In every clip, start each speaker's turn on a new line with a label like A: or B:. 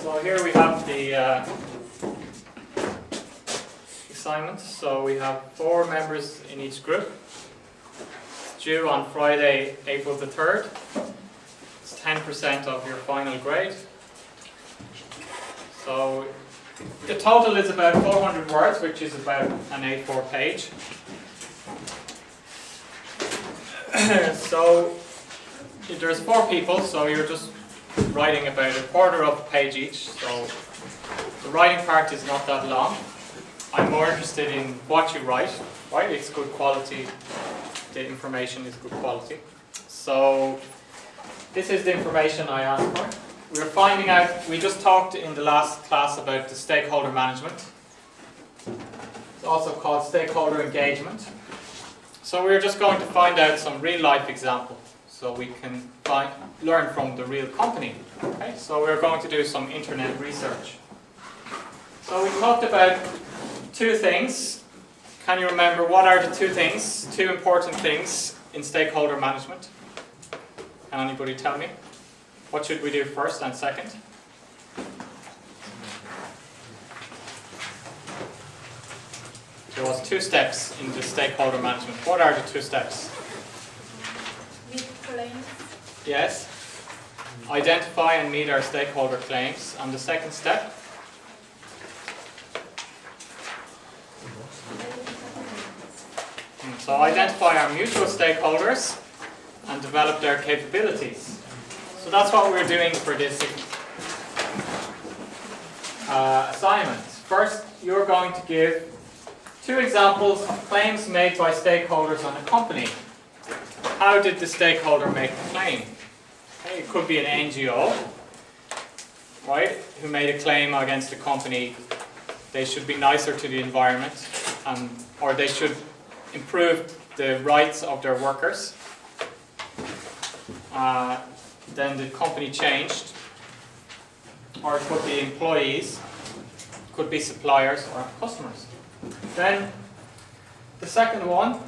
A: So here we have the assignment. So we have 4 members in each group. It's due on Friday, April the 3rd. It's 10% of your final grade. So the total is about 400 words, which is about an A4 page. So there's 4 people, so you're just writing about a quarter of a page each. So the writing part is not that long. I'm more interested in what you write, right? It's good quality. The information is good quality. So this is the information I asked for. We're finding out, we just talked in the last class about the stakeholder management. It's also called stakeholder engagement. So we're just going to find out some real life example so we can learn from the real company. Okay? So we're going to do some internet research. So we talked about 2 things. Can you remember what are the 2 things, 2 important things in stakeholder management? Can anybody tell me? What should we do first and second? There was 2 steps in the stakeholder management. What are the 2 steps?
B: Meet claims.
A: Yes. Identify and meet our stakeholder claims. And the second step? So identify our mutual stakeholders and develop their capabilities. So that's what we're doing for this assignment. First, you're going to give 2 examples of claims made by stakeholders on a company. How did the stakeholder make the claim? Okay, it could be an NGO, right, who made a claim against the company. They should be nicer to the environment, or they should improve the rights of their workers. Then the company changed, or it could be employees, could be suppliers or customers. Then the second one,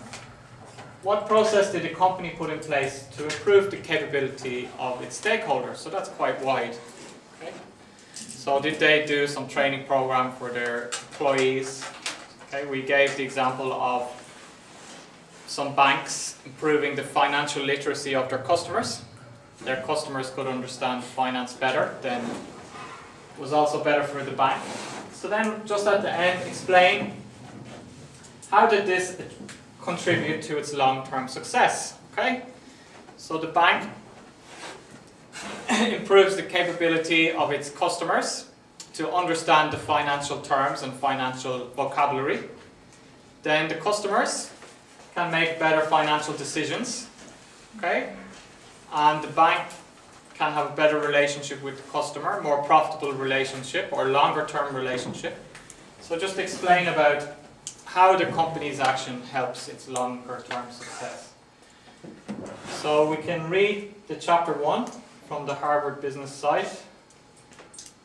A: what process did the company put in place to improve the capability of its stakeholders? So that's quite wide. Okay? So did they do some training program for their employees? Okay, we gave the example of some banks improving the financial literacy of their customers. Their customers could understand finance better, then it was also better for the bank. So then just at the end, explain how did this contribute to its long-term success. Okay? So the bank improves the capability of its customers to understand the financial terms and financial vocabulary. Then the customers can make better financial decisions. Okay? And the bank can have a better relationship with the customer, more profitable relationship or longer term relationship. So just explain about how the company's action helps its longer term success. So we can read the chapter 1 from the Harvard Business site.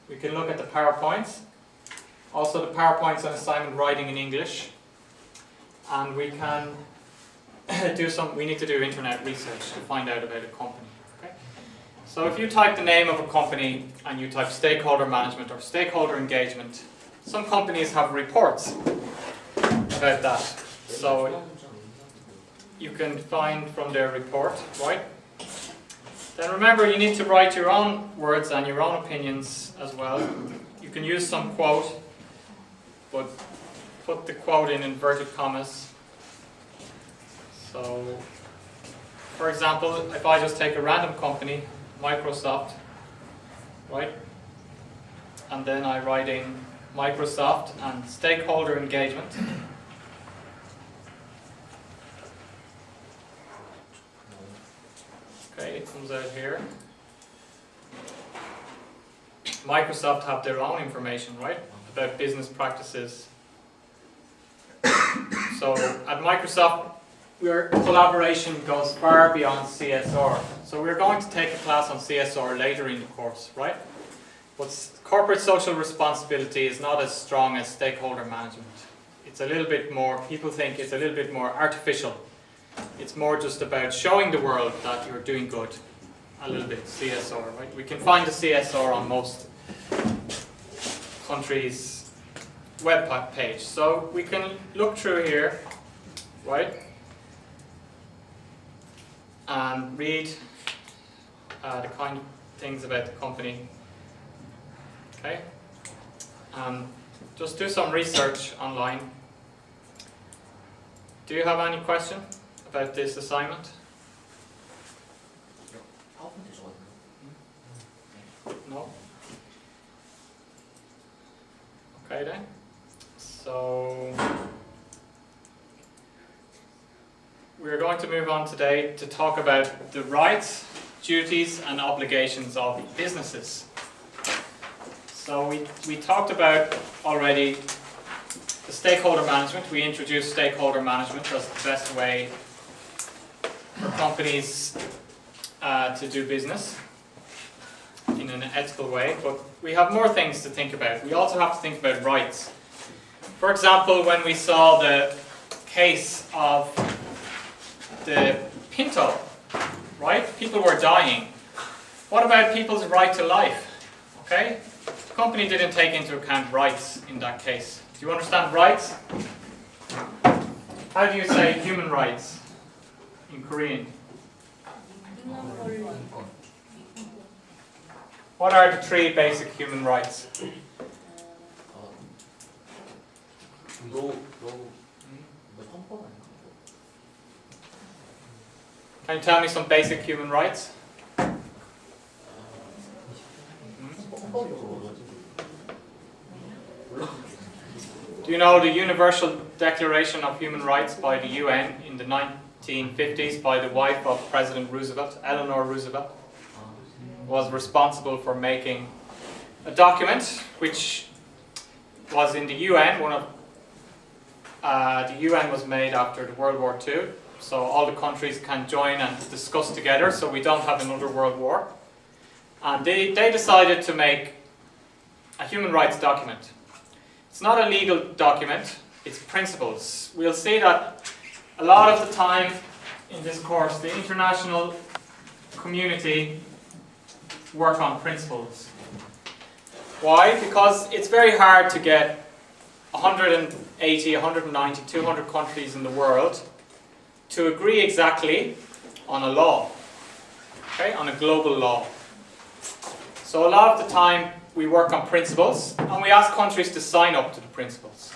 A: We can look at the PowerPoints. Also the PowerPoints and assignment writing in English. And we can we need to do internet research to find out about a company. Okay? So if you type the name of a company and you type stakeholder management or stakeholder engagement, some companies have reports about that. So you can find from their report, right? Then remember, you need to write your own words and your own opinions as well. You can use some quote, but put the quote in inverted commas. So, for example, if I just take a random company, Microsoft, right? And then I write in Microsoft and stakeholder engagement. Okay, it comes out here. Microsoft have their own information, right? About business practices. So at Microsoft, our collaboration goes far beyond CSR. So we're going to take a class on CSR later in the course, right? But corporate social responsibility is not as strong as stakeholder management. It's a little bit more, people think it's a little bit more artificial. It's more just about showing the world that you're doing good. A little bit CSR, right? We can find the CSR on most country's web page. So we can look through here, right, and read the kind of things about the company. Okay, just do some research online. Do you have any question about this assignment? No? Okay then. So we're going to move on today to talk about the rights, duties and obligations of businesses. So we talked about already the stakeholder management. We introduced stakeholder management as the best way for companies to do business in an ethical way, but we have more things to think about. We also have to think about rights. For example, when we saw the case of the Pinto, right? People were dying. What about people's right to life? Okay? The company didn't take into account rights in that case. Do you understand rights? How do you say human rights in Korean? What are the 3 basic human rights? Can you tell me some basic human rights? Do you know the Universal Declaration of Human Rights by the UN in the 1950s by the wife of President Roosevelt, Eleanor Roosevelt, was responsible for making a document which was in the UN. The UN was made after the World War II, so all the countries can join and discuss together so we don't have another world war. And they decided to make a human rights document. It's not a legal document, it's principles. We'll see that a lot of the time in this course the international community work on principles. Why? Because it's very hard to get 180, 190, 200 countries in the world to agree exactly on a law, okay, on a global law. So a lot of the time we work on principles and we ask countries to sign up to the principles.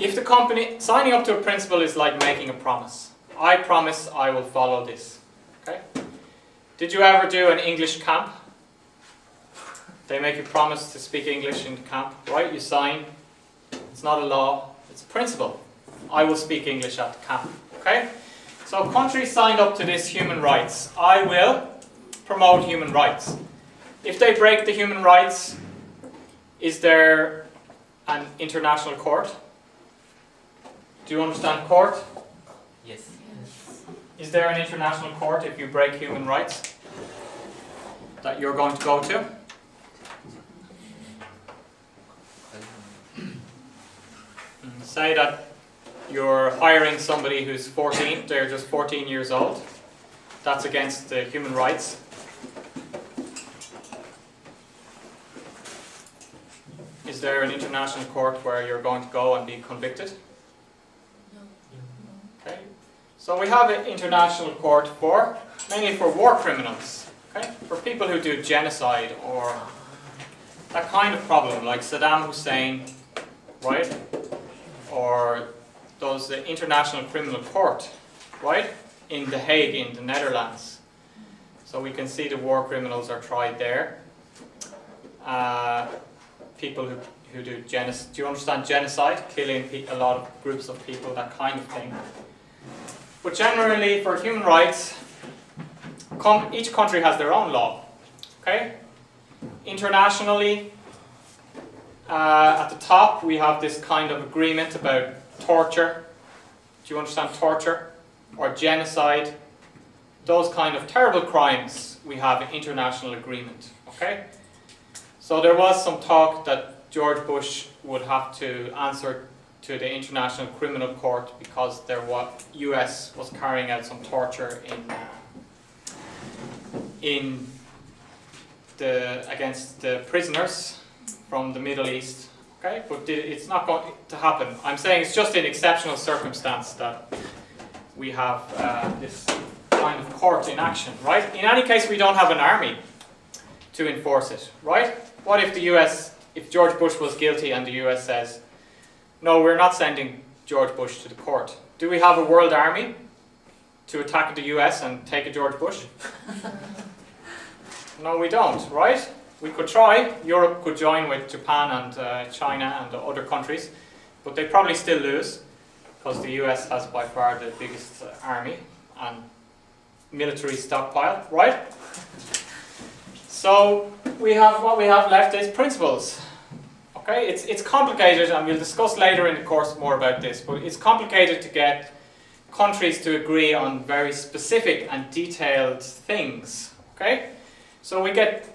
A: If the company, signing up to a principle is like making a promise. I promise I will follow this. Okay? Did you ever do an English camp? They make you promise to speak English in camp, right? You sign. It's not a law, it's a principle. I will speak English at the camp. Okay? So countries signed up to this human rights. I will promote human rights. If they break the human rights, is there an international court? Do you understand court?
C: Yes.
A: Is there an international court if you break human rights that you're going to go to? Say that you're hiring somebody who's 14, they're just 14 years old. That's against the human rights. Is there an international court where you're going to go and be convicted?
B: No.
A: Okay. So we have an international court for, mainly for war criminals. Okay? For people who do genocide or that kind of problem, like Saddam Hussein, right? Or does the International Criminal Court, right? In The Hague, in the Netherlands. So we can see the war criminals are tried there. People who do genocide. Do you understand genocide? Killing a lot of groups of people, that kind of thing. But generally, for human rights, each country has their own law. Okay? Internationally, at the top, we have this kind of agreement about torture. Do you understand torture? Or genocide? Those kind of terrible crimes, we have an international agreement. Okay? So there was some talk that George Bush would have to answer to the International Criminal Court because US was carrying out some torture against the prisoners from the Middle East, okay? But it's not going to happen. I'm saying it's just an exceptional circumstance that we have this kind of court in action, right? In any case, we don't have an army to enforce it, right? What if the US, if George Bush was guilty and the US says, no, we're not sending George Bush to the court? Do we have a world army to attack the US and take a George Bush? No, we don't, right? We could try. Europe could join with Japan and China and other countries, but they probably still lose because the US has by far the biggest army and military stockpile, right? So what we have left is principles. Okay, it's complicated, and we'll discuss later in the course more about this, but it's complicated to get countries to agree on very specific and detailed things. Okay, so we get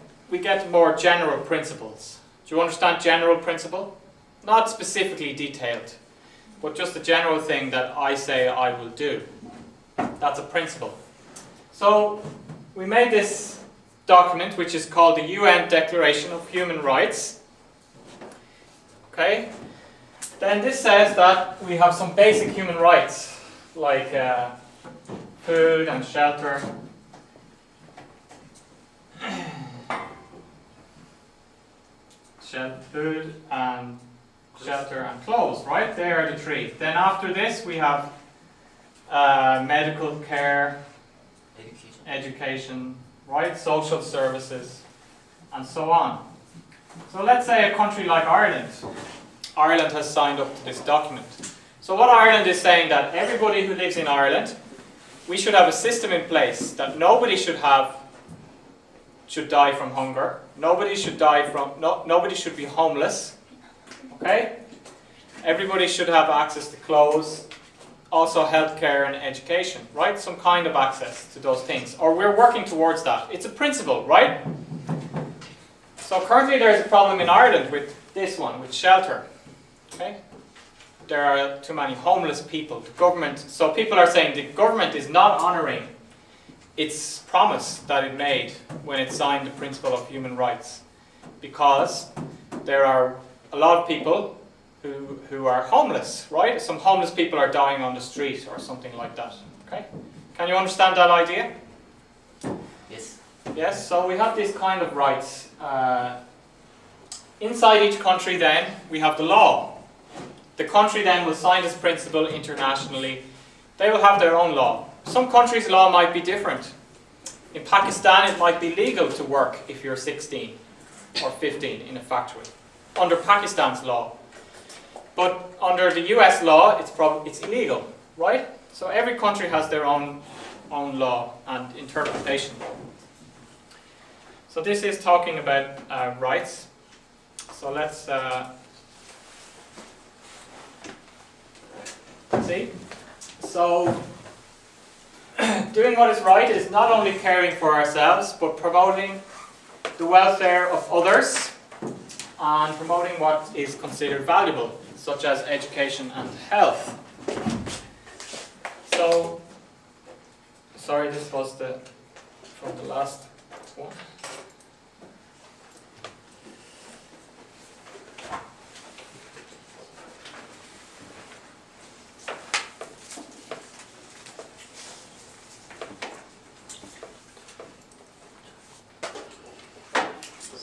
A: more general principles. Do you understand general principle? Not specifically detailed, but just a general thing that I say I will do. That's a principle. So we made this document, which is called the UN Declaration of Human Rights. Okay, then this says that we have some basic human rights, like food and shelter. Food and shelter and clothes, right? They are the three. Then after this we have medical care, education, right? Social services, and so on. So let's say a country like Ireland. Ireland has signed up to this document. So what Ireland is saying, that everybody who lives in Ireland, we should have a system in place that nobody should die from hunger. Nobody should nobody should be homeless. Okay? Everybody should have access to clothes, also healthcare and education, right? Some kind of access to those things. Or we're working towards that. It's a principle, right? So currently there is a problem in Ireland with this one, with shelter. Okay? There are too many homeless people. The government, so people are saying the government is not honouring its promise that it made when it signed the principle of human rights, because there are a lot of people who are homeless, right? Some homeless people are dying on the street or something like that. Okay? Can you understand that idea?
C: Yes.
A: Yes, so we have these kind of rights. Inside each country then, we have the law. The country then will sign this principle internationally. They will have their own law. Some countries' law might be different. In Pakistan, it might be legal to work if you're 16 or 15 in a factory, under Pakistan's law. But under the US law, it's illegal, right? So every country has their own law and interpretation. So this is talking about rights. So let's see. So doing what is right is not only caring for ourselves, but promoting the welfare of others and promoting what is considered valuable, such as education and health. So, sorry, this was from the last one.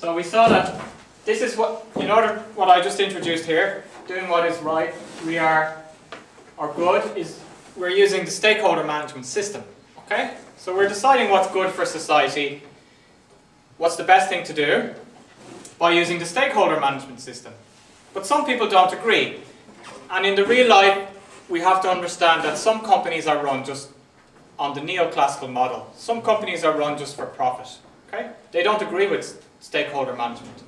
A: So we saw that this is what I just introduced here, doing what is right, we're using the stakeholder management system, okay? So we're deciding what's good for society, what's the best thing to do, by using the stakeholder management system. But some people don't agree. And in the real life, we have to understand that some companies are run just on the neoclassical model. Some companies are run just for profit, okay? They don't agree with stakeholder management.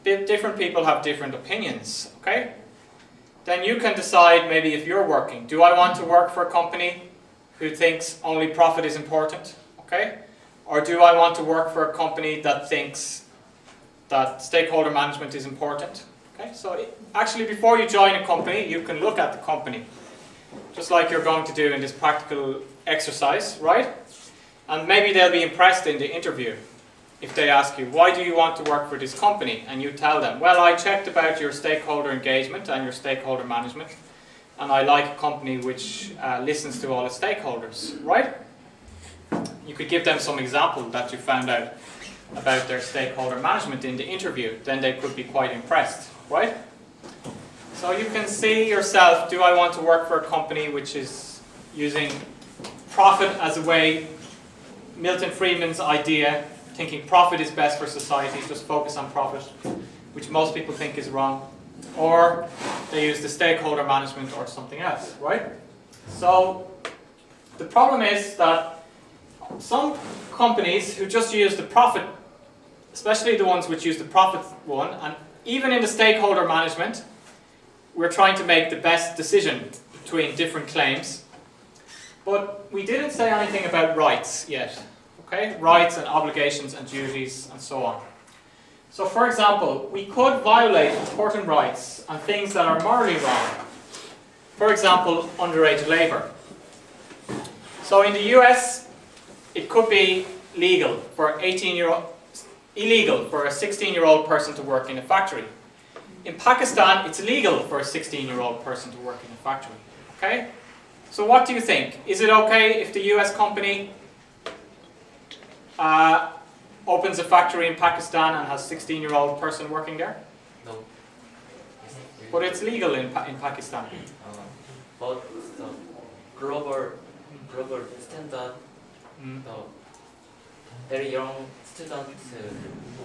A: Different people have different opinions, okay? Then you can decide maybe if you're working, do I want to work for a company who thinks only profit is important, okay? Or do I want to work for a company that thinks that stakeholder management is important, okay? So actually before you join a company, you can look at the company, just like you're going to do in this practical exercise, right? And maybe they'll be impressed in the interview. if they ask you, why do you want to work for this company? And you tell them, well, I checked about your stakeholder engagement and your stakeholder management, and I like a company which listens to all its stakeholders, right? You could give them some example that you found out about their stakeholder management in the interview. Then they could be quite impressed, right? So you can see yourself, do I want to work for a company which is using profit as a way, Milton Friedman's idea, thinking profit is best for society, just focus on profit, which most people think is wrong, or they use the stakeholder management or something else, right? So the problem is that some companies who just use the profit, especially the ones which use the profit one, and even in the stakeholder management, we're trying to make the best decision between different claims. But we didn't say anything about rights yet. Okay? Rights and obligations and duties and so on. So for example, we could violate important rights and things that are morally wrong. For example, underage labour. So in the US, it could be illegal for a 16-year-old person to work in a factory. In Pakistan, it's illegal for a 16-year-old person to work in a factory. Okay? So what do you think? Is it okay if the US company opens a factory in Pakistan and has a 16-year-old person working there?
C: No.
A: But it's legal in Pakistan.
C: But the global standard, the very young students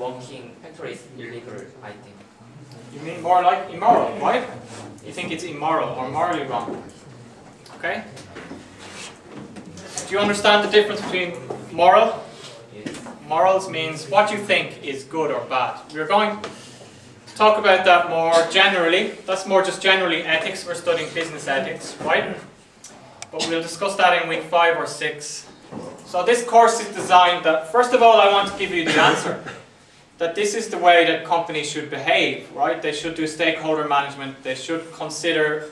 C: working factories illegal, I think.
A: You mean more like immoral, right? You think it's immoral or morally wrong. Okay? Do you understand the difference between moral?
C: Yes.
A: Morals means what you think is good or bad. We're going to talk about that more generally. That's more just generally ethics. We're studying business ethics, right? But we'll discuss that in week 5 or 6. So this course is designed that, first of all, I want to give you the answer. That this is the way that companies should behave, right? They should do stakeholder management. They should consider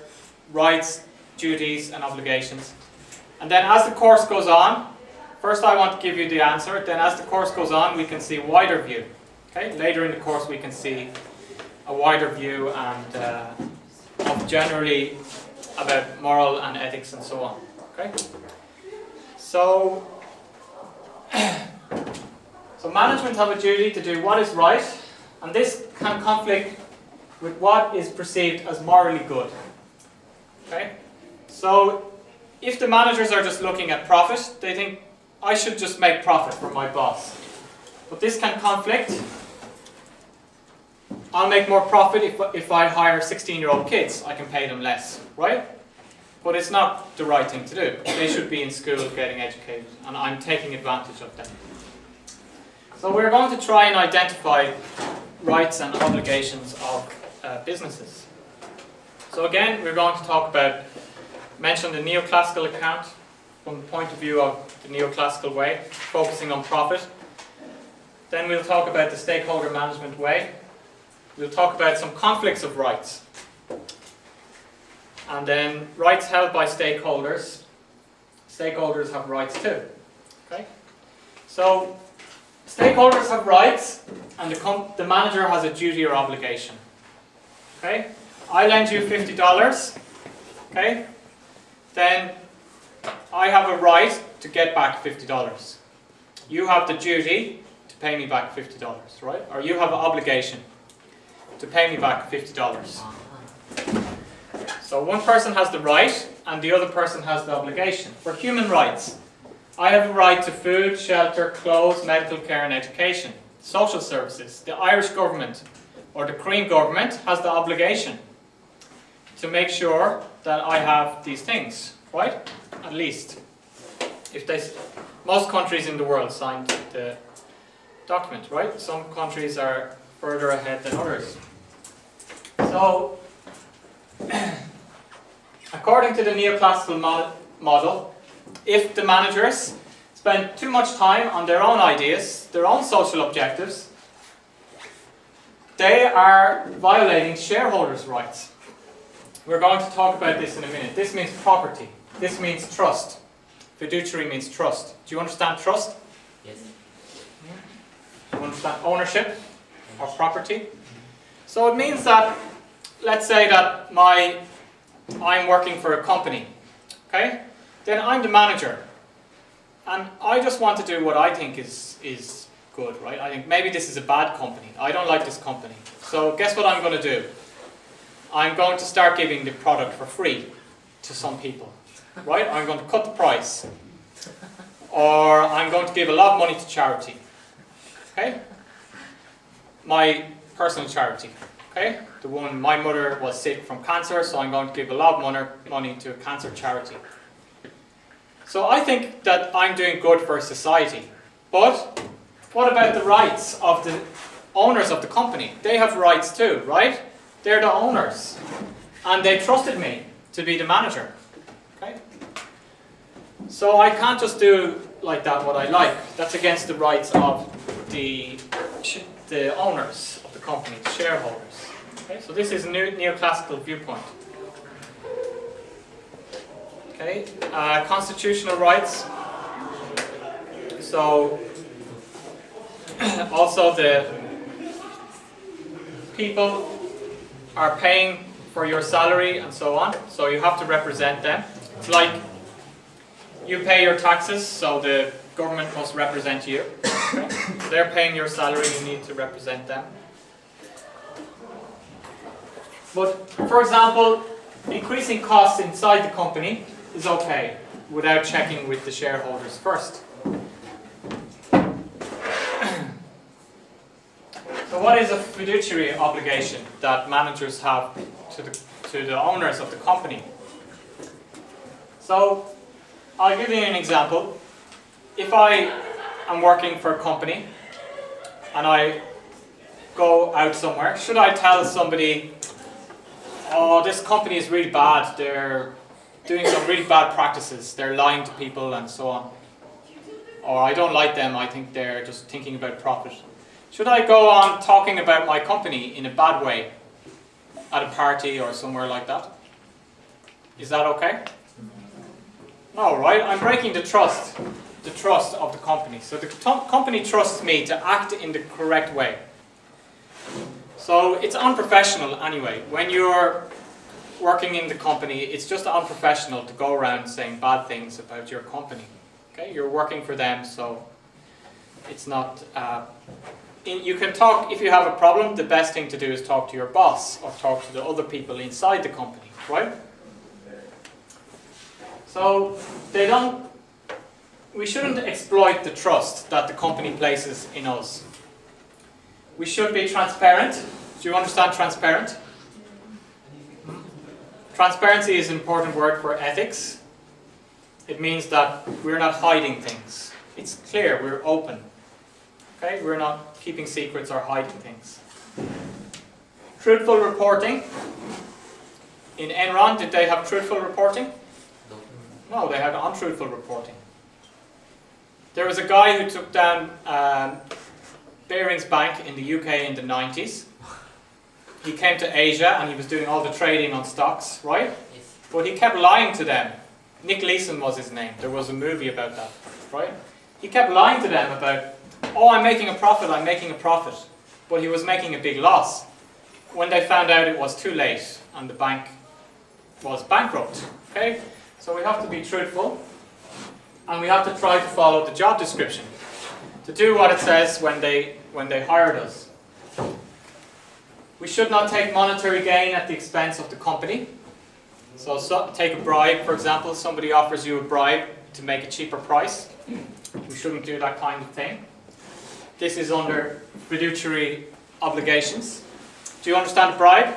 A: rights, duties, and obligations. And then as the course goes on, first I want to give you the answer. Then as the course goes on, we can see a wider view. Okay? Later in the course, we can see a wider view and of generally about moral and ethics and so on. Okay? So management have a duty to do what is right, and this can conflict with what is perceived as morally good. Okay? So if the managers are just looking at profit, they think, I should just make profit for my boss. But this can conflict. I'll make more profit if I hire 16-year-old kids. I can pay them less, right? But it's not the right thing to do. They should be in school getting educated, and I'm taking advantage of them. So we're going to try and identify rights and obligations of businesses. So again, we're going to mention the neoclassical account from the point of view of the neoclassical way, focusing on profit. Then we'll talk about the stakeholder management way. We'll talk about some conflicts of rights. And then rights held by stakeholders. Stakeholders have rights too. Okay? So stakeholders have rights, and the manager has a duty or obligation. Okay? I lend you $50. Okay? Then I have a right to get back $50. You have the duty to pay me back $50, right? Or you have an obligation to pay me back $50. So one person has the right and the other person has the obligation. For human rights, I have a right to food, shelter, clothes, medical care and education. Social services, the Irish government or the Korean government has the obligation to make sure that I have these things, right? At least. Most countries in the world signed the document, right? Some countries are further ahead than others. So, according to the neoclassical model, if the managers spend too much time on their own ideas, their own social objectives, they are violating shareholders' rights. We're going to talk about this in a minute. This means property. This means trust. Fiduciary means trust. Do you understand trust?
C: Yes.
A: understand ownership of property? So it means that, let's say that I'm working for a company, okay? Then I'm the manager, and I just want to do what I think is good, right? I think maybe this is a bad company. I don't like this company. So guess what I'm going to do? I'm going to start giving the product for free to some people, right? I'm going to cut the price, or I'm going to give a lot of money to charity, okay? My personal charity, okay? The one, my mother was sick from cancer, so I'm going to give a lot of money to a cancer charity. So I think that I'm doing good for society. But what about the rights of the owners of the company? They have rights too, right? They're the owners. And they trusted me to be the manager. Okay? So I can't just do like that what I like. That's against the rights of the owners of the company, the shareholders. Okay? So this is a neoclassical viewpoint. Okay, constitutional rights. So also the people are paying for your salary and so on, so you have to represent them. It's like you pay your taxes, so the government must represent you. Okay? So they're paying your salary, you need to represent them. But for example, increasing costs inside the company is okay, without checking with the shareholders first. So what is a fiduciary obligation that managers have to the owners of the company? So I'll give you an example. If I am working for a company and I go out somewhere, should I tell somebody, oh, this company is really bad, they're doing some really bad practices, they're lying to people and so on. Or I don't like them, I think they're just thinking about profit. Should I go on talking about my company in a bad way at a party or somewhere like that? Is that okay? No, right? I'm breaking the trust of the company. So the company trusts me to act in the correct way. So it's unprofessional anyway. When you're working in the company, it's just unprofessional to go around saying bad things about your company. Okay, you're working for them, so it's not. You can talk if you have a problem. The best thing to do is talk to your boss or talk to the other people inside the company, right? So we shouldn't exploit the trust that the company places in us. We should be transparent. Do you understand transparent? Transparency is an important word for ethics. It means that we're not hiding things. It's clear, we're open. Okay, we're not keeping secrets or hiding things. Truthful reporting. In Enron, did they have truthful reporting? No, they had untruthful reporting. There was a guy who took down Barings Bank in the UK in the 90s. He came to Asia and he was doing all the trading on stocks, right?
C: Yes.
A: But he kept lying to them. Nick Leeson was his name. There was a movie about that, right? He kept lying to them about, oh, I'm making a profit, I'm making a profit. But he was making a big loss. When they found out, it was too late and the bank was bankrupt, okay? So we have to be truthful and we have to try to follow the job description to do what it says when they hired us. We should not take monetary gain at the expense of the company. So take a bribe, for example. Somebody offers you a bribe to make a cheaper price. We shouldn't do that kind of thing. This is under fiduciary obligations. Do you understand a bribe?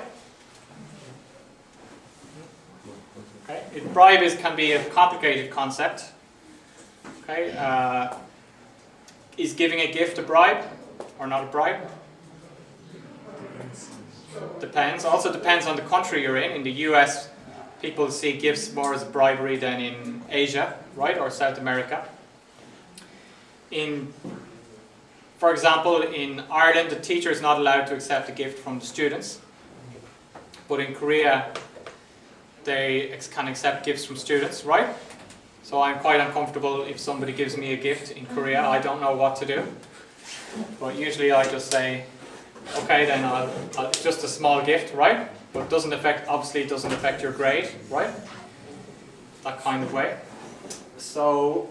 A: Okay. A bribe can be a complicated concept. Okay. Is giving a gift a bribe or not a bribe? Depends. Also depends on the country you're in. In the US, people see gifts more as a bribery than in Asia, right, or South America. For example, in Ireland, the teacher is not allowed to accept a gift from the students. But in Korea, they can accept gifts from students, right? So I'm quite uncomfortable if somebody gives me a gift in Korea. I don't know what to do. But usually I just say, okay, then it's just a small gift, right? But obviously it doesn't affect your grade, right? That kind of way. So,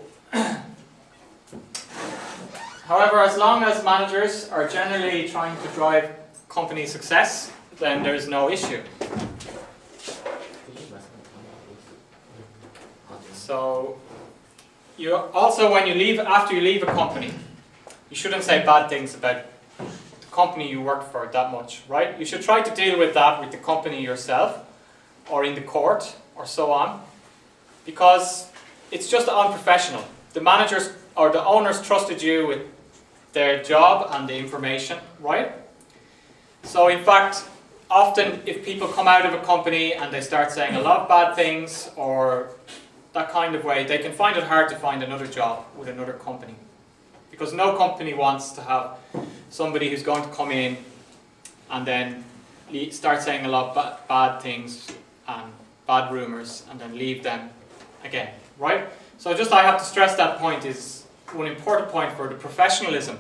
A: however, as long as managers are generally trying to drive company success, then there's no issue. So, you also, after you leave a company, you shouldn't say bad things about the company you worked for that much, right? You should try to deal with that with the company yourself, or in the court, or so on, because it's just unprofessional. The managers or the owners trusted you with their job and the information, right? So in fact, often if people come out of a company and they start saying a lot of bad things or that kind of way, they can find it hard to find another job with another company. Because no company wants to have somebody who's going to come in and then start saying a lot of bad things and bad rumors and then leave them again, right? So I have to stress that point is one important point for the professionalism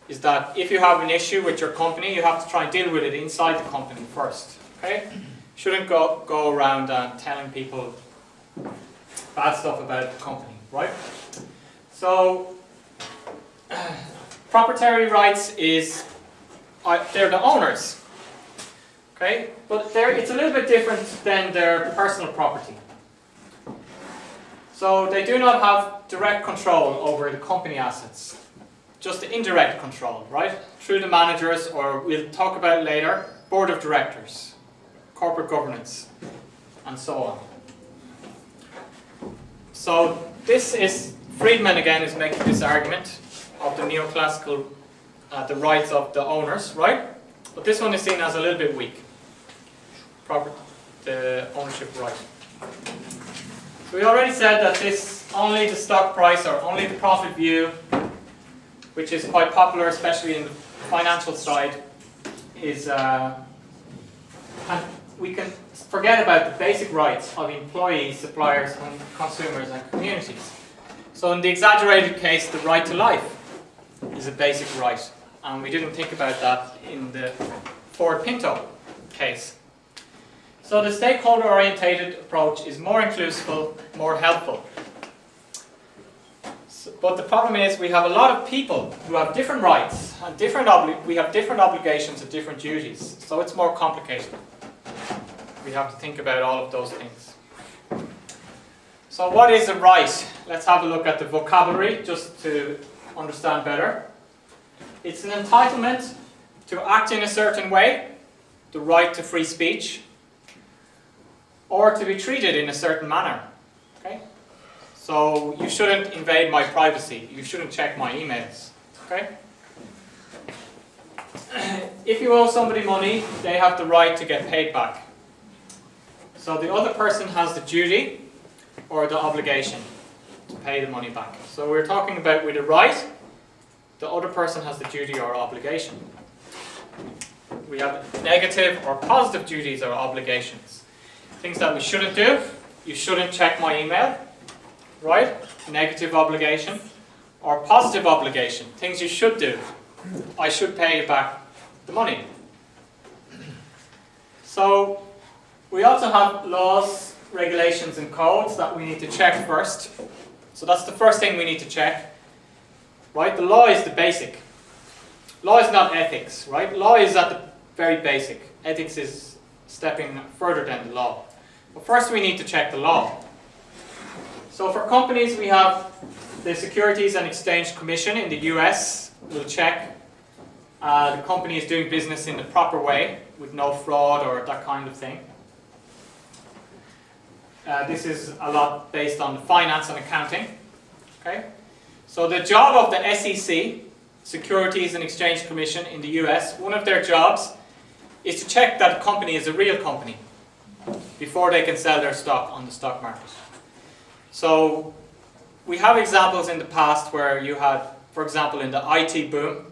A: is that if you have an issue with your company, you have to try and deal with it inside the company first, okay? Shouldn't go around telling people bad stuff about the company, right? So, proprietary rights they're the owners, okay? But it's a little bit different than their personal property. So they do not have direct control over the company assets, just indirect control, right? Through the managers, or we'll talk about it later, board of directors, corporate governance, and so on. So Friedman again is making this argument of the neoclassical, the rights of the owners, right? But this one is seen as a little bit weak. The ownership right. So we already said that only the stock price or only the profit view, which is quite popular, especially in the financial side, is we can forget about the basic rights of employees, suppliers, consumers, and communities. So in the exaggerated case, the right to life is a basic right, and we didn't think about that in the Ford Pinto case. So the stakeholder-orientated approach is more inclusive, more helpful. But the problem is we have a lot of people who have different rights and we have different obligations and different duties. So it's more complicated. We have to think about all of those things. So what is a right? Let's have a look at the vocabulary just to understand better. It's an entitlement to act in a certain way, the right to free speech, or to be treated in a certain manner. Okay? So you shouldn't invade my privacy. You shouldn't check my emails. Okay? If you owe somebody money, they have the right to get paid back. So the other person has the duty or the obligation to pay the money back. So we're talking about with a right, the other person has the duty or obligation. We have negative or positive duties or obligations. Things that we shouldn't do. You shouldn't check my email, right? Negative obligation. Or positive obligation. Things you should do. I should pay you back the money. So we also have laws, regulations and codes that we need to check first. So that's the first thing we need to check. Right? The law is the basic. Law is not ethics, right? Law is at the very basic. Ethics is stepping further than the law. But first we need to check the law. So for companies we have the Securities and Exchange Commission in the US will check the company is doing business in the proper way with no fraud or that kind of thing. This is a lot based on finance and accounting. Okay? So the job of the SEC, Securities and Exchange Commission in the US, one of their jobs is to check that a company is a real company before they can sell their stock on the stock market. So we have examples in the past where you had, for example, in the IT boom,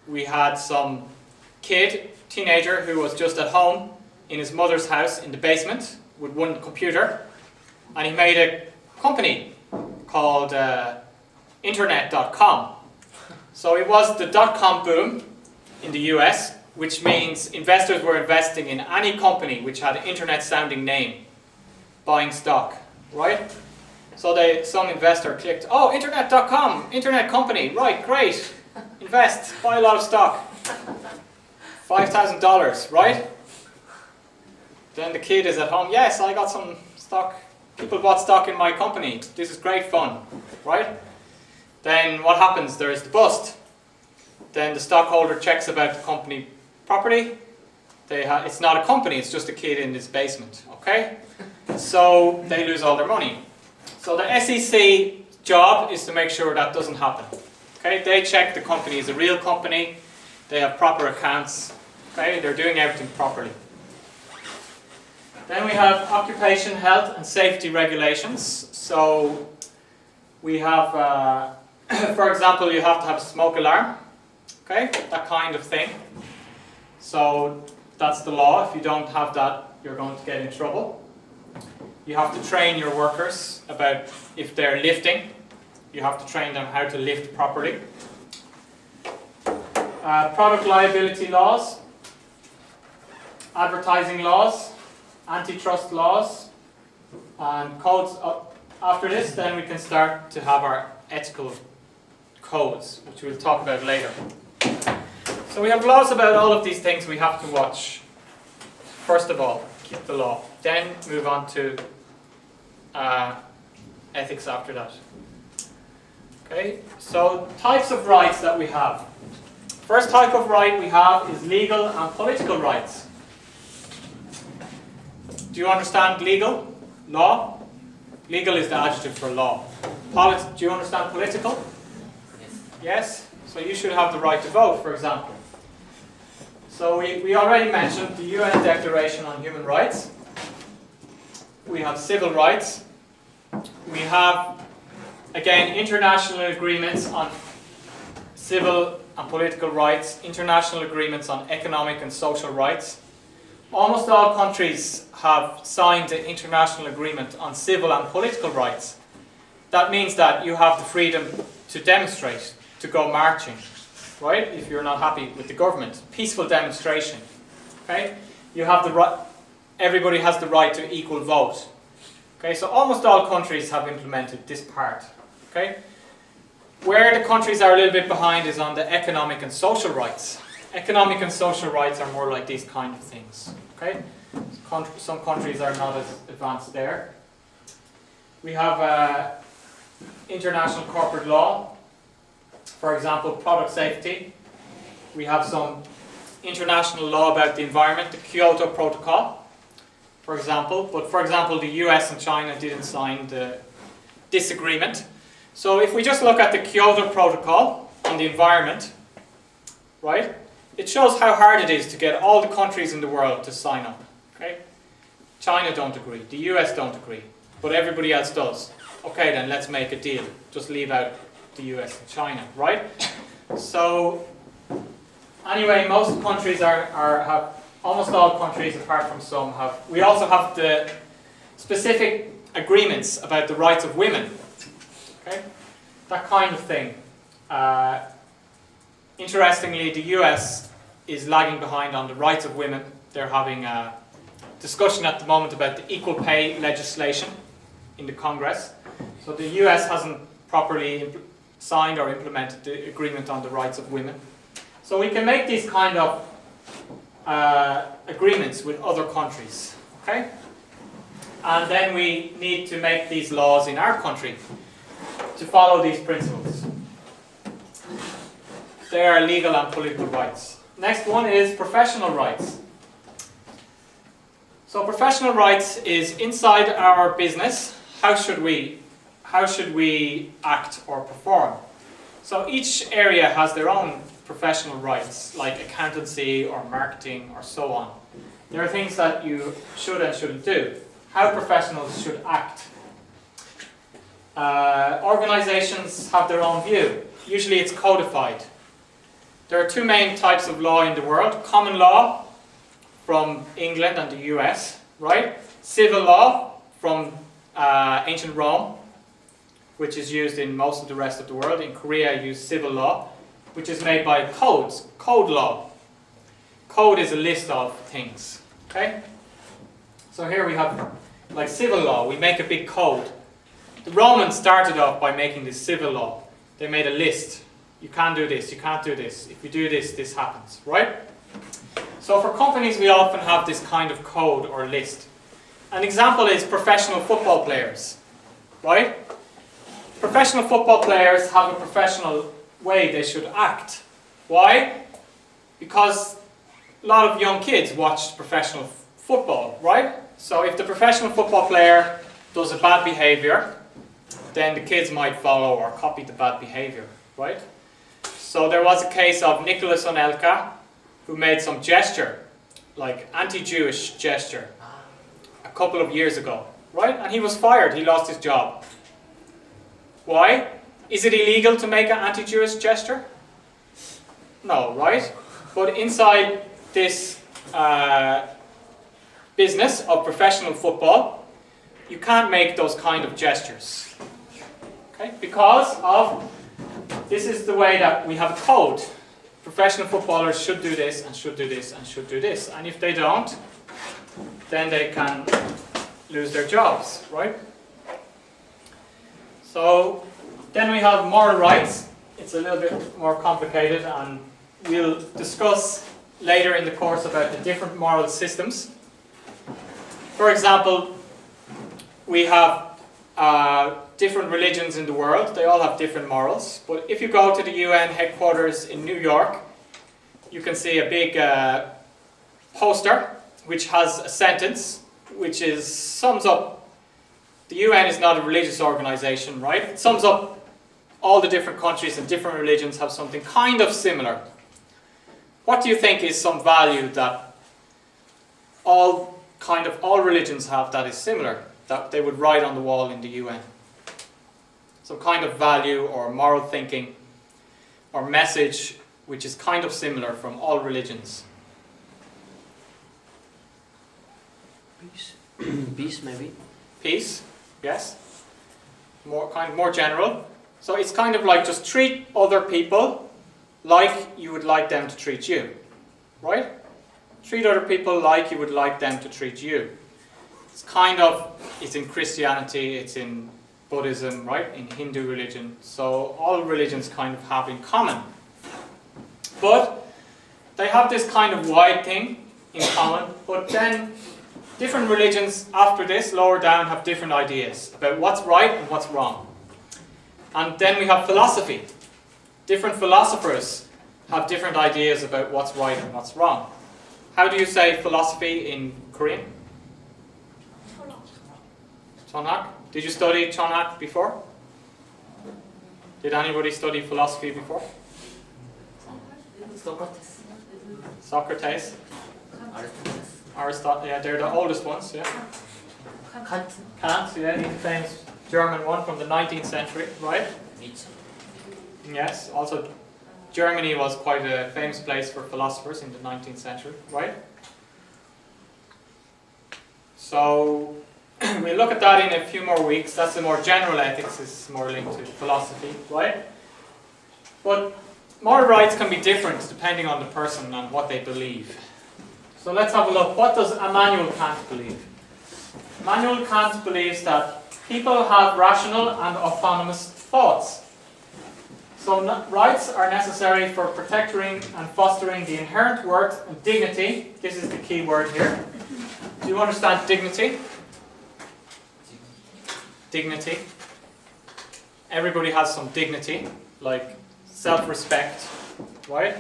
A: we had some teenager who was just at home in his mother's house in the basement with one computer, and he made a company called internet.com. So it was the dot-com boom in the US, which means investors were investing in any company which had an internet-sounding name, buying stock, right? So some investor clicked, oh, internet.com, internet company, right, great, invest, buy a lot of stock, $5,000, right? Then the kid is at home, yes, I got some stock, people bought stock in my company, this is great fun, right? Then what happens? There is the bust. Then the stockholder checks about the company property. It's not a company, it's just a kid in his basement, okay? So they lose all their money. So the SEC job is to make sure that doesn't happen. Okay? They check the company is a real company, they have proper accounts, okay? They're doing everything properly. Then we have occupation, health and safety regulations. So we have, for example, you have to have a smoke alarm, okay? That kind of thing. So that's the law. If you don't have that, you're going to get in trouble. You have to train your workers about if they're lifting. You have to train them how to lift properly. Product liability laws, advertising laws, antitrust laws, and codes. After this, then we can start to have our ethical codes, which we'll talk about later. So we have laws about all of these things we have to watch. First of all, keep the law. Then move on to ethics after that. Okay, so types of rights that we have. First type of right we have is legal and political rights. Do you understand legal? Law? Legal is the adjective for law. Do you understand political? Yes? So you should have the right to vote, for example. So we already mentioned the UN Declaration on Human Rights. We have civil rights. We have, again, international agreements on civil and political rights, international agreements on economic and social rights. Almost all countries have signed an international agreement on civil and political rights. That means that you have the freedom to demonstrate, to go marching, right? If you're not happy with the government, peaceful demonstration, okay? You have the right, everybody has the right to equal vote, okay? So almost all countries have implemented this part, okay? Where the countries are a little bit behind is on the economic and social rights. Economic and social rights are more like these kind of things, okay? Some countries are not as advanced there. We have international corporate law. For example, product safety. We have some international law about the environment, the Kyoto Protocol, for example. But for example, the US and China didn't sign this agreement. So if we just look at the Kyoto Protocol on the environment, right? It shows how hard it is to get all the countries in the world to sign up. Okay? China don't agree, the US don't agree, but everybody else does. Okay, then let's make a deal. Just leave out the US and China, right? So anyway, most countries have, almost all countries apart from some have. We also have the specific agreements about the rights of women. Okay, that kind of thing. Interestingly, the US is lagging behind on the rights of women. They're having a discussion at the moment about the equal pay legislation in the Congress. So the US hasn't properly signed or implemented the agreement on the rights of women. So we can make these kind of agreements with other countries, okay? And then we need to make these laws in our country to follow these principles. They are legal and political rights. Next one is professional rights. So professional rights is inside our business. How should we act or perform? So each area has their own professional rights, like accountancy or marketing or so on. There are things that you should and shouldn't do. How professionals should act. Organizations have their own view. Usually it's codified. There are two main types of law in the world. Common law from England and the US, right? Civil law from ancient Rome, which is used in most of the rest of the world. In Korea, use civil law, which is made by codes, code law. Code is a list of things, okay? So here we have like civil law, we make a big code. The Romans started off by making this civil law. They made a list. You can do this, you can't do this. If you do this, this happens, right? So for companies, we often have this kind of code or list. An example is professional football players, right? Professional football players have a professional way they should act. Why? Because a lot of young kids watch professional football, right? So if the professional football player does a bad behavior, then the kids might follow or copy the bad behavior, right? So there was a case of Nicholas Anelka who made some gesture, like anti-Jewish gesture, a couple of years ago, right? And he was fired, he lost his job. Why? Is it illegal to make an anti-Jewish gesture? No, right? But inside this business of professional football, you can't make those kind of gestures. Okay? Because of, this is the way that we have a code. Professional footballers should do this and should do this and should do this. And if they don't, then they can lose their jobs, right? So then we have moral rights. It's a little bit more complicated, and we'll discuss later in the course about the different moral systems. For example, we have different religions in the world. They all have different morals. But if you go to the UN headquarters in New York, you can see a big poster which has a sentence which sums up. The UN is not a religious organization, right? It sums up all the different countries and different religions have something kind of similar. What do you think is some value that all religions have that is similar, that they would write on the wall in the UN? Some kind of value or moral thinking or message which is kind of similar from all religions.
D: Peace. Peace, maybe.
A: Peace, yes. More general. So it's kind of like just treat other people like you would like them to treat you, right? Treat other people like you would like them to treat you. It's in Christianity, it's in Buddhism, right? In Hindu religion. So all religions kind of have in common. But they have this kind of wide thing in common, but then different religions after this, lower down, have different ideas about what's right and what's wrong. And then we have philosophy. Different philosophers have different ideas about what's right and what's wrong. How do you say philosophy in Korean? Chonhak. Did you study Chonhak before? Did anybody study philosophy before?
C: Socrates.
A: Socrates. Aristotle, yeah, they're the oldest ones, yeah.
C: Kant.
A: Kant, yeah, he's the famous German one from the 19th century, right?
C: Nietzsche.
A: Yes, also Germany was quite a famous place for philosophers in the 19th century, right? So we'll look at that in a few more weeks. That's the more general ethics, is more linked to philosophy, right? But moral rights can be different depending on the person and what they believe. So let's have a look. What does Immanuel Kant believe? Immanuel Kant believes that people have rational and autonomous thoughts. So rights are necessary for protecting and fostering the inherent worth and dignity. This is the key word here. Do you understand dignity? Dignity. Everybody has some dignity, like self-respect, right?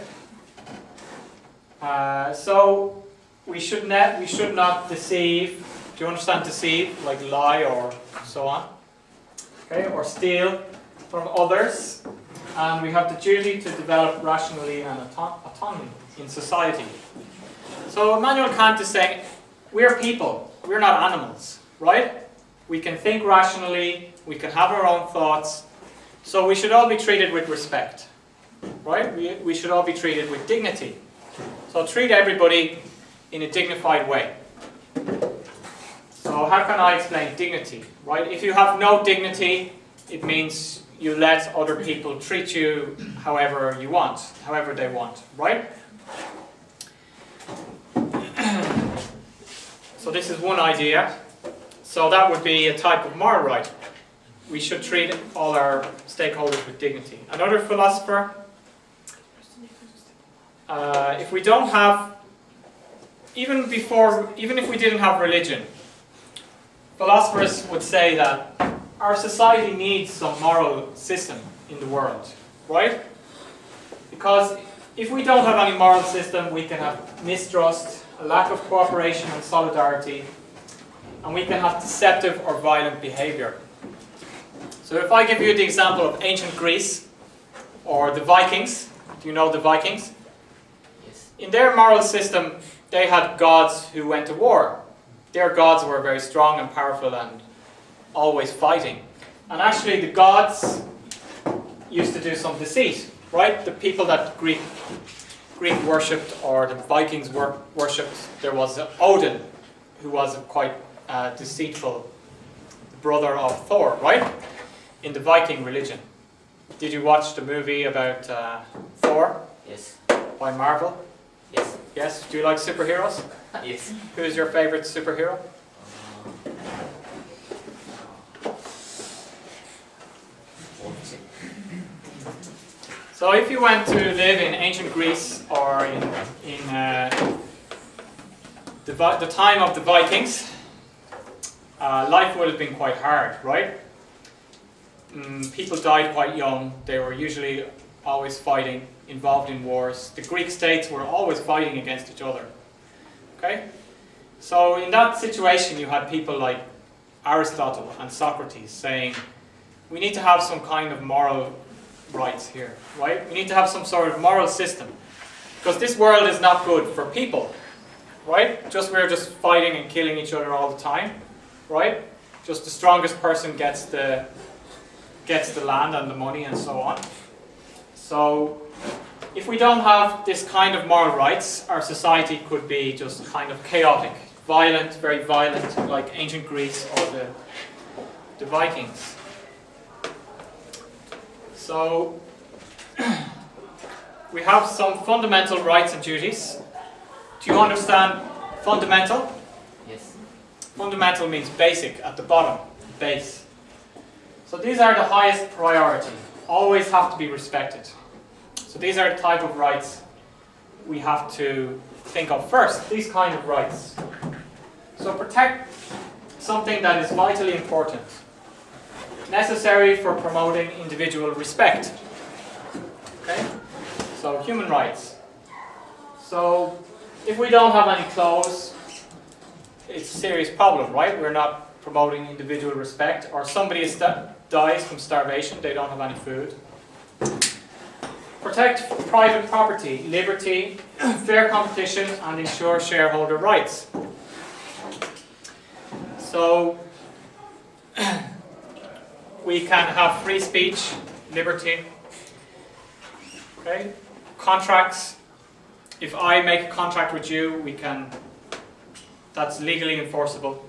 A: So we should not deceive. Do you understand deceive? Like lie or so on. Okay, or steal from others. And we have the duty to develop rationally and autonomy in society. So Immanuel Kant is saying, we're people, we're not animals, right? We can think rationally, we can have our own thoughts, so we should all be treated with respect, right? We should all be treated with dignity. So treat everybody in a dignified way. So how can I explain dignity, right? If you have no dignity, it means you let other people treat you however you want, however they want, right? So this is one idea. So that would be a type of moral right. We should treat all our stakeholders with dignity. Another philosopher, if we don't have, even if we didn't have religion, philosophers would say that our society needs some moral system in the world, right? Because if we don't have any moral system, we can have mistrust, a lack of cooperation and solidarity, and we can have deceptive or violent behavior. So if I give you the example of ancient Greece or the Vikings, do you know the Vikings?
C: Yes.
A: In their moral system, they had gods who went to war. Their gods were very strong and powerful and always fighting. And actually the gods used to do some deceit, right? The people that Greek worshipped, or the Vikings worshipped, there was Odin, who was quite deceitful, the brother of Thor, right? In the Viking religion. Did you watch the movie about Thor?
C: Yes.
A: By Marvel?
C: Yes.
A: Yes? Do you like superheroes?
C: Yes.
A: Who is your favorite superhero? So if you went to live in ancient Greece or in the time of the Vikings, life would have been quite hard, right? People died quite young. They were usually always fighting, involved in wars. The Greek states were always fighting against each other. Okay? So in that situation you had people like Aristotle and Socrates saying, we need to have some kind of moral rights here, right? We need to have some sort of moral system. Because this world is not good for people, right? We're just fighting and killing each other all the time, right? Just the strongest person gets the land and the money and so on. So if we don't have this kind of moral rights, our society could be just kind of chaotic, violent, very violent, like ancient Greece or the Vikings. So we have some fundamental rights and duties. Do you understand fundamental?
C: Yes.
A: Fundamental means basic, at the bottom, base. So these are the highest priority, always have to be respected. So these are the type of rights we have to think of first, these kind of rights. So protect something that is vitally important, necessary for promoting individual respect. Okay? So human rights. So if we don't have any clothes, it's a serious problem, right? We're not promoting individual respect, or somebody dies from starvation, they don't have any food. Protect private property, liberty, fair competition, and ensure shareholder rights. So we can have free speech, liberty. Okay? Contracts. If I make a contract with you, that's legally enforceable.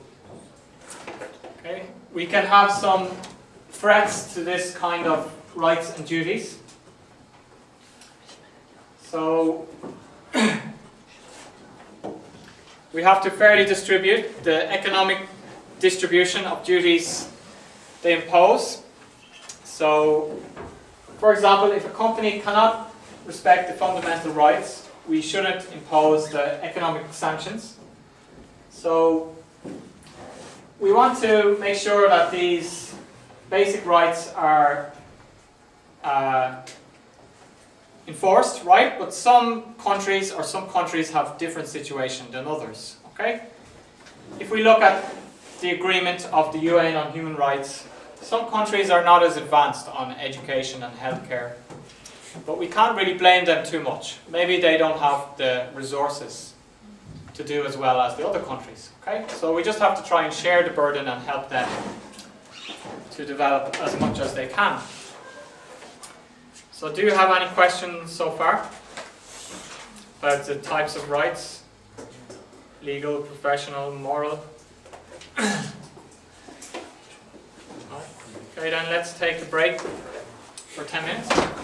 A: Okay? We can have some threats to this kind of rights and duties. So we have to fairly distribute the economic distribution of duties they impose. So, for example, if a company cannot respect the fundamental rights, we shouldn't impose the economic sanctions. So we want to make sure that these basic rights are enforced, right? But some countries have different situation than others, okay? If we look at the agreement of the UN on human rights, some countries are not as advanced on education and healthcare, but we can't really blame them too much. Maybe they don't have the resources to do as well as the other countries, okay? So we just have to try and share the burden and help them to develop as much as they can. So do you have any questions so far about the types of rights? Legal, professional, moral? Okay, then let's take a break. for 10 minutes?